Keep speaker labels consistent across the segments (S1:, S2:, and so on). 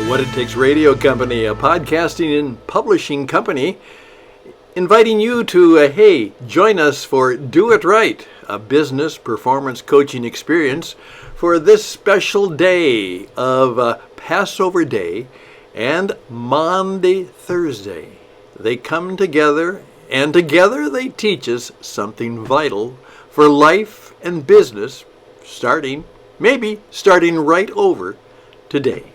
S1: What It Takes Radio Company, a podcasting and publishing company, inviting you to, join us for Do It Right, a business performance coaching experience for this special day of Passover Day and Maundy Thursday. They come together, and together they teach us something vital for life and business, starting right over today.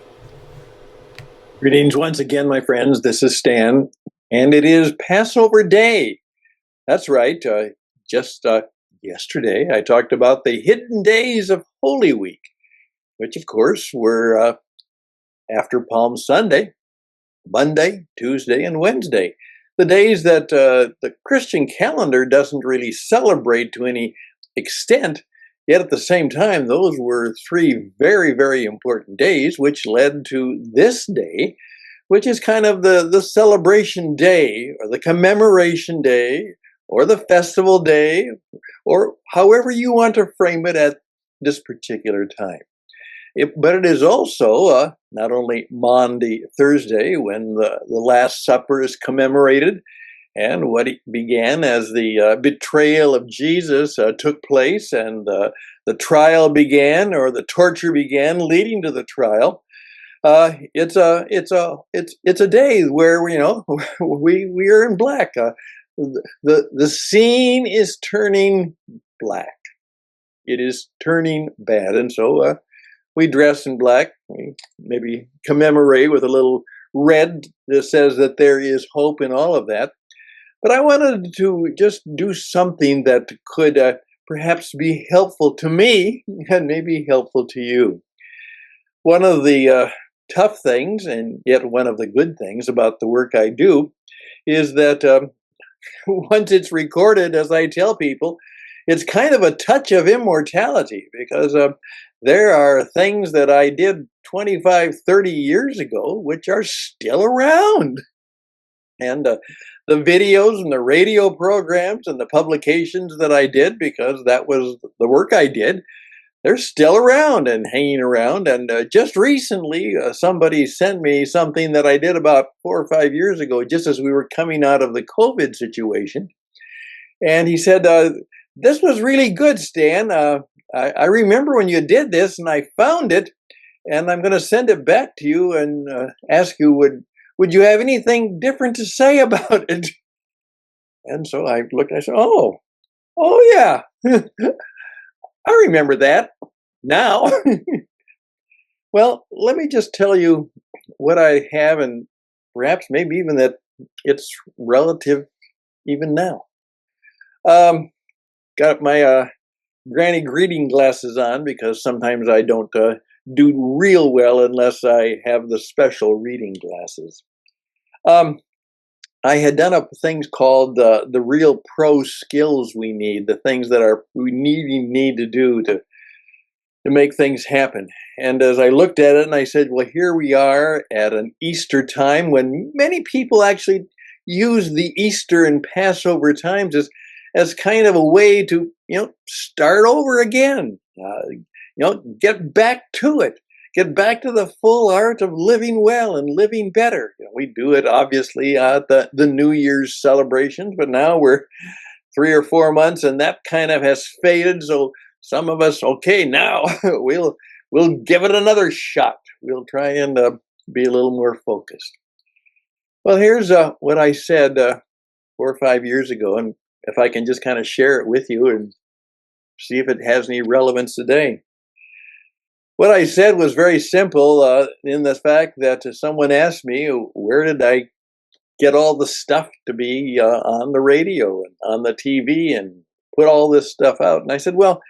S2: Greetings once again, my friends. This is Stan, and it is Passover Day. That's right. Just yesterday, I talked about the hidden days of Holy Week, which, of course, were after Palm Sunday, Monday, Tuesday, and Wednesday. The days that the Christian calendar doesn't really celebrate to any extent. Yet at the same time, those were three very, very important days, which led to this day, which is kind of the celebration day, or the commemoration day, or the festival day, or however you want to frame it at this particular time. But it is also not only Maundy Thursday, when the Last Supper is commemorated, and what began as the betrayal of Jesus took place, and the trial began, or the torture began, leading to the trial. It's a day where we are in black. The scene is turning black. It is turning bad, and so we dress in black. We maybe commemorate with a little red that says that there is hope in all of that. But I wanted to just do something that could perhaps be helpful to me and maybe helpful to you. One of the tough things, and yet one of the good things about the work I do, is that once it's recorded, as I tell people, it's kind of a touch of immortality, because there are things that I did 25, 30 years ago which are still around. And the videos and the radio programs and the publications that I did, because that was the work I did, they're still around and hanging around. And just recently, somebody sent me something that I did about 4 or 5 years ago, just as we were coming out of the COVID situation. And he said, this was really good, Stan. I remember when you did this, and I found it, and I'm going to send it back to you and ask you, would you have anything different to say about it? And so I looked and I said, oh yeah, I remember that now. Well, let me just tell you what I have, and perhaps maybe even that it's relative even now. Got my granny greeting glasses on, because sometimes I don't do real well unless I have the special reading glasses. I had done up things called the real pro skills we need, the things that we need to do to make things happen. And as I looked at it, and I said, well, here we are at an Easter time, when many people actually use the Easter and Passover times as kind of a way to start over again, get back to it. Get back to the full art of living well and living better. We do it obviously at the New Year's celebrations, but now we're 3 or 4 months, and that kind of has faded. So some of us, okay, now we'll give it another shot. We'll try and be a little more focused. Well, here's what I said 4 or 5 years ago, and if I can just kind of share it with you and see if it has any relevance today. What I said was very simple, in the fact that someone asked me, where did I get all the stuff to be on the radio and on the TV and put all this stuff out? And I said, well,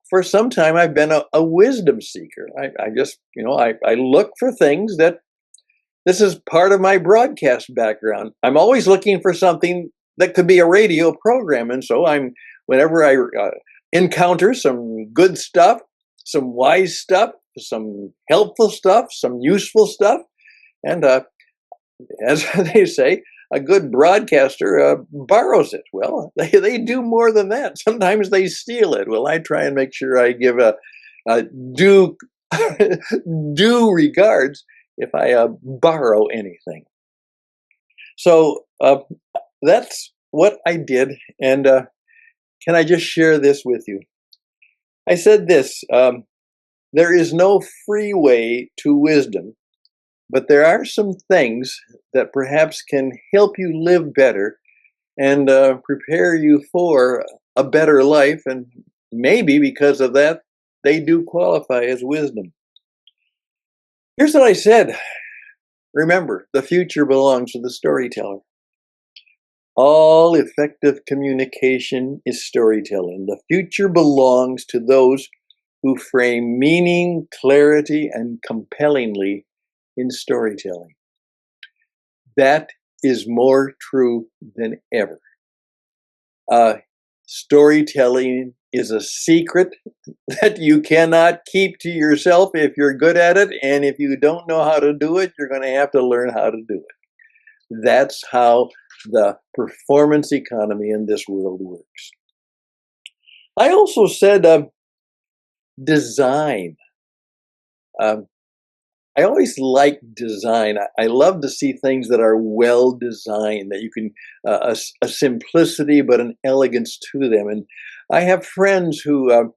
S2: for some time I've been a wisdom seeker. I just, I look for things that, this is part of my broadcast background. I'm always looking for something that could be a radio program. And so whenever I encounter some good stuff, some wise stuff, some helpful stuff, some useful stuff, and as they say, a good broadcaster borrows it. Well, they do more than that. Sometimes they steal it. Well, I try and make sure I give a due regards if I borrow anything. So that's what I did. And can I just share this with you? I said this, there is no free way to wisdom, but there are some things that perhaps can help you live better and prepare you for a better life. And maybe because of that, they do qualify as wisdom. Here's what I said. Remember, the future belongs to the storyteller. All effective communication is storytelling. The future belongs to those who frame meaning, clarity, and compellingly in storytelling. That is more true than ever. Storytelling is a secret that you cannot keep to yourself if you're good at it. And if you don't know how to do it, you're going to have to learn how to do it. That's how the performance economy in this world works. I also said design. I always like design. I love to see things that are well designed, that you can, a simplicity but an elegance to them. And I have friends who,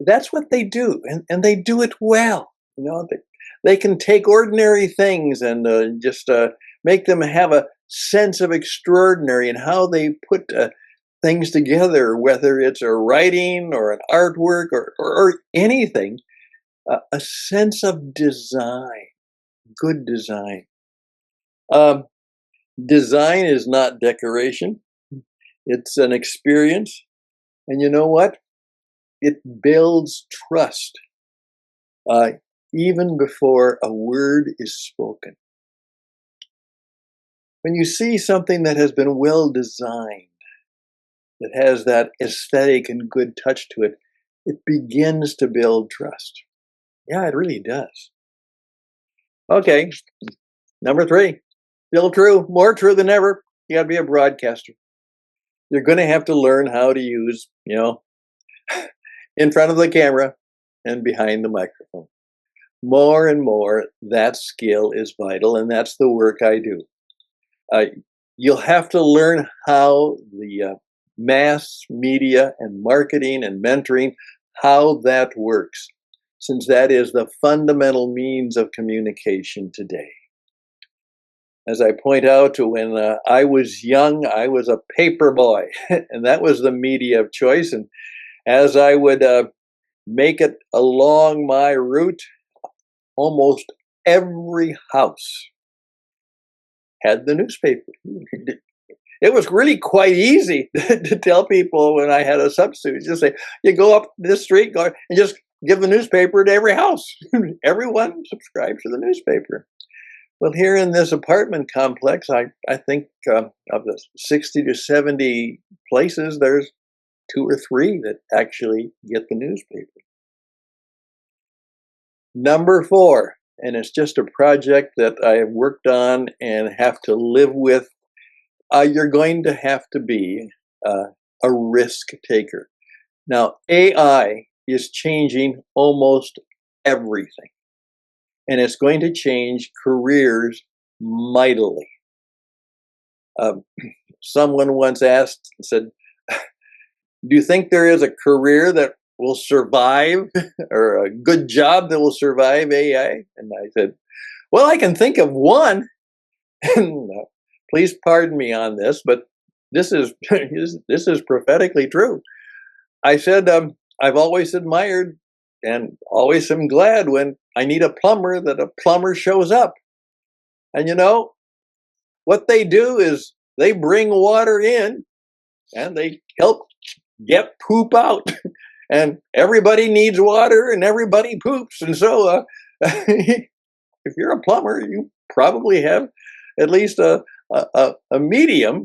S2: that's what they do, and they do it well. You know, they can take ordinary things and just make them have a sense of extraordinary in how they put things together, whether it's a writing or an artwork or anything. A sense of design, good design. Design is not decoration. It's an experience. And you know what? It builds trust even before a word is spoken. When you see something that has been well designed, that has that aesthetic and good touch to it, it begins to build trust. Yeah, it really does. Okay, number 3, still true, more true than ever. You got to be a broadcaster. You're going to have to learn how to use, in front of the camera and behind the microphone. More and more, that skill is vital, and that's the work I do. You'll have to learn how the mass media and marketing and mentoring, how that works, since that is the fundamental means of communication today. As I point out, when I was young, I was a paper boy, and that was the media of choice. And as I would make it along my route, almost every house had the newspaper. It was really quite easy to tell people when I had a substitute. Just say, you go up this street and just give the newspaper to every house. Everyone subscribes to the newspaper. Well, here in this apartment complex, I think of the 60 to 70 places, there's 2 or 3 that actually get the newspaper. Number 4, and it's just a project that I have worked on and have to live with, you're going to have to be a risk taker. Now, AI is changing almost everything, and it's going to change careers mightily. Someone once asked and said, do you think there is a career that will survive or a good job that will survive AI? And I said, well, I can think of one. Please pardon me on this, but this is this is prophetically true. I said, I've always admired and always am glad when I need a plumber that a plumber shows up. And what they do is they bring water in and they help get poop out. And everybody needs water and everybody poops. And so if you're a plumber, you probably have at least a medium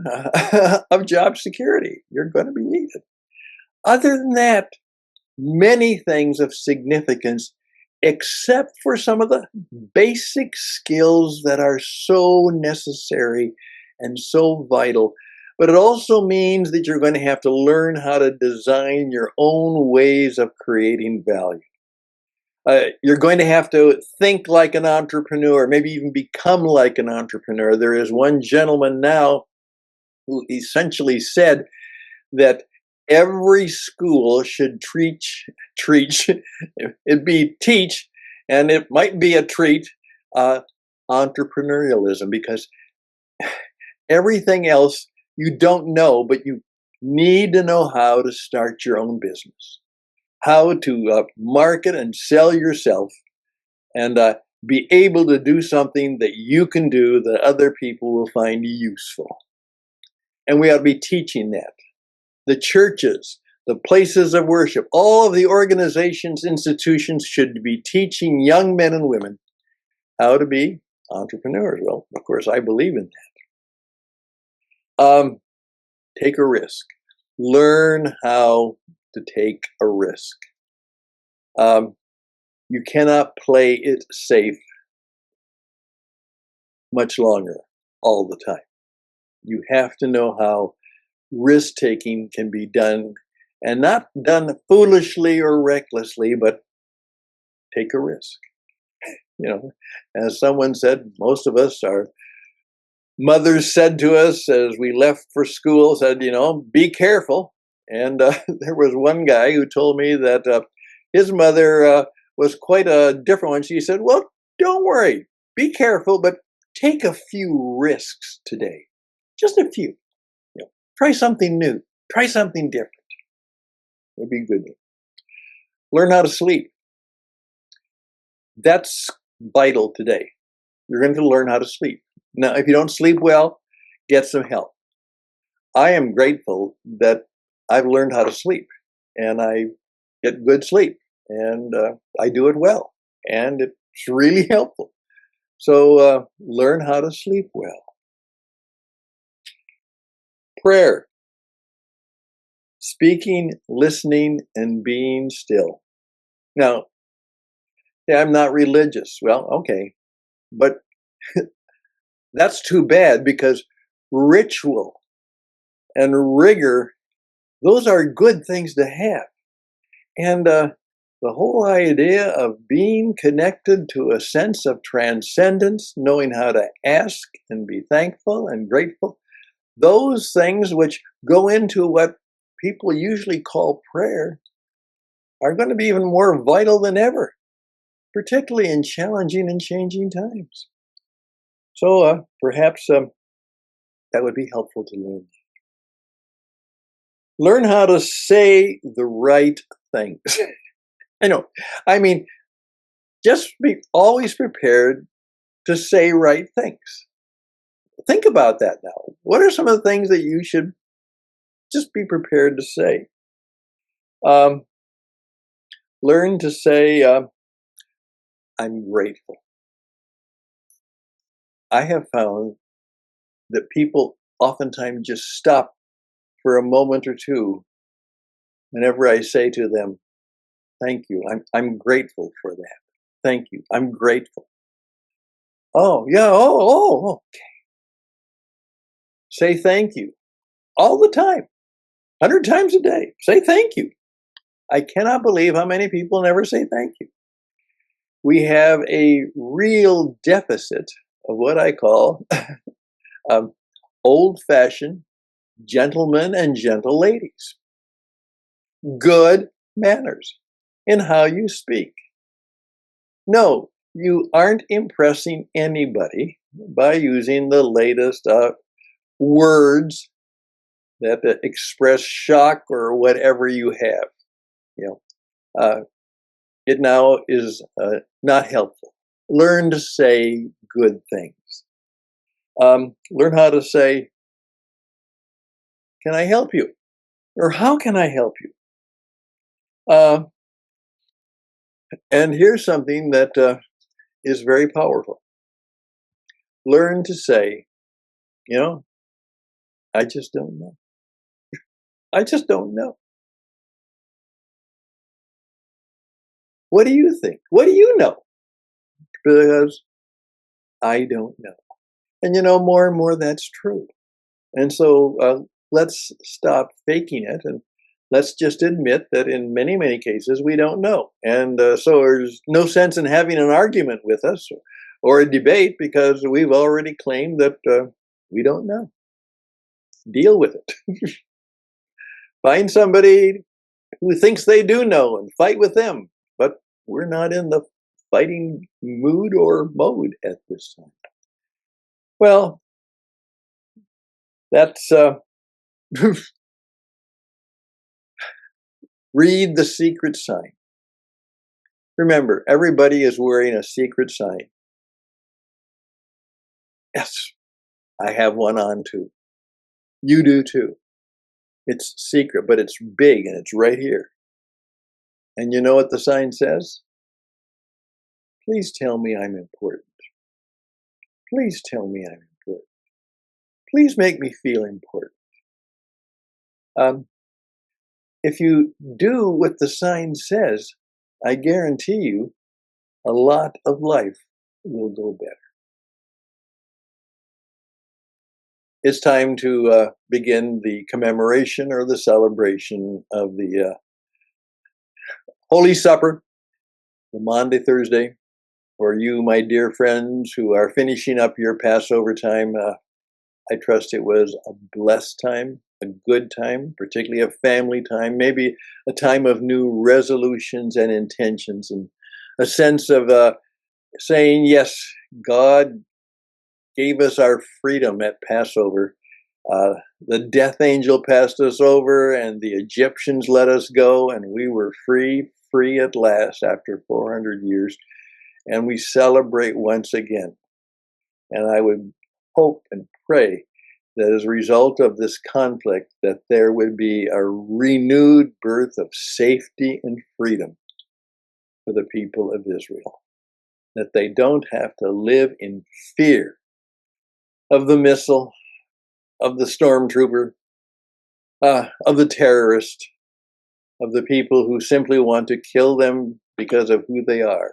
S2: of job security. You're going to be needed. Other than that, many things of significance, except for some of the basic skills that are so necessary and so vital. But it also means that you're going to have to learn how to design your own ways of creating value. You're going to have to think like an entrepreneur, maybe even become like an entrepreneur. There is one gentleman now who essentially said that every school should teach, and it might be a treat, entrepreneurialism, because everything else you don't know, but you need to know how to start your own business, how to market and sell yourself, and be able to do something that you can do that other people will find useful. And we ought to be teaching that. The churches, the places of worship, all of the organizations, institutions should be teaching young men and women how to be entrepreneurs. Well, of course, I believe in that. Take a risk. Learn how to take a risk. You cannot play it safe much longer all the time. You have to know how risk-taking can be done, and not done foolishly or recklessly, but take a risk. As someone said, most of us, our mothers said to us as we left for school, said, be careful. And there was one guy who told me that his mother was quite a different one. She said, well, don't worry, be careful, but take a few risks today. Just a few. Try something new. Try something different. It'd be good. Learn how to sleep. That's vital today. You're going to learn how to sleep. Now, if you don't sleep well, get some help. I am grateful that I've learned how to sleep, and I get good sleep, and I do it well, and it's really helpful. So learn how to sleep well. Prayer. Speaking, listening, and being still. Now, I'm not religious. Well, okay. But that's too bad, because ritual and rigor, those are good things to have. And the whole idea of being connected to a sense of transcendence, knowing how to ask and be thankful and grateful, those things which go into what people usually call prayer are going to be even more vital than ever, particularly in challenging and changing times. So perhaps that would be helpful to learn. Learn how to say the right things. Just be always prepared to say right things. Think about that now. What are some of the things that you should just be prepared to say? Learn to say, I'm grateful. I have found that people oftentimes just stop for a moment or two whenever I say to them, thank you. I'm grateful for that. Thank you. I'm grateful. Oh, yeah. Okay. Say thank you all the time, 100 times a day. Say thank you. I cannot believe how many people never say thank you. We have a real deficit of what I call old-fashioned gentlemen and gentle ladies. Good manners in how you speak. No, you aren't impressing anybody by using the latest words that express shock or whatever you have. It now is not helpful. Learn to say good things. Learn how to say, can I help you? Or how can I help you? And here's something that is very powerful. Learn to say, I just don't know. I just don't know. What do you think? What do you know? Because I don't know. And more and more that's true. And so let's stop faking it and let's just admit that in many, many cases we don't know. And so there's no sense in having an argument with us or a debate because we've already claimed that we don't know. Deal with it. Find somebody who thinks they do know and fight with them. But we're not in the fighting mood or mode at this time. Well, that's read the secret sign. Remember, everybody is wearing a secret sign. Yes, I have one on too. You do too. It's secret, but it's big and it's right here. And you know what the sign says? Please tell me I'm important. Please tell me I'm important. Please make me feel important. If you do what the sign says, I guarantee you a lot of life will go better. It's time to begin the commemoration or the celebration of the Holy Supper, the Maundy Thursday. For you, my dear friends who are finishing up your Passover time, I trust it was a blessed time, a good time, particularly a family time, maybe a time of new resolutions and intentions, and a sense of saying, yes, God gave us our freedom at Passover. The death angel passed us over and the Egyptians let us go, and we were free at last after 400 years. And we celebrate once again. And I would hope and pray that as a result of this conflict, that there would be a renewed birth of safety and freedom for the people of Israel. That they don't have to live in fear of the missile, of the stormtrooper, of the terrorist, of the people who simply want to kill them because of who they are.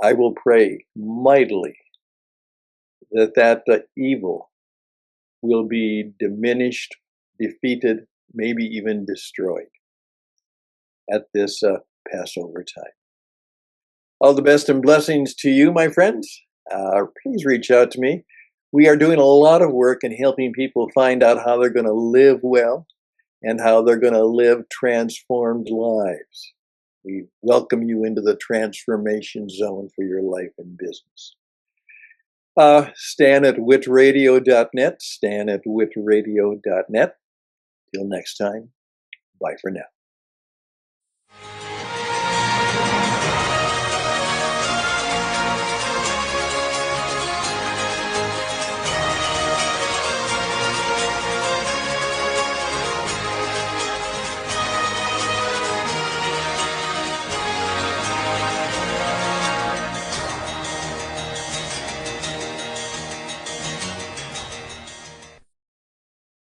S2: I will pray mightily that evil will be diminished, defeated, maybe even destroyed at this Passover time. All the best and blessings to you, my friends. Please reach out to me. We are doing a lot of work in helping people find out how they're going to live well and how they're going to live transformed lives. We welcome you into the transformation zone for your life and business. Stan at witradio.net, Stan at witradio.net. Till next time, bye for now.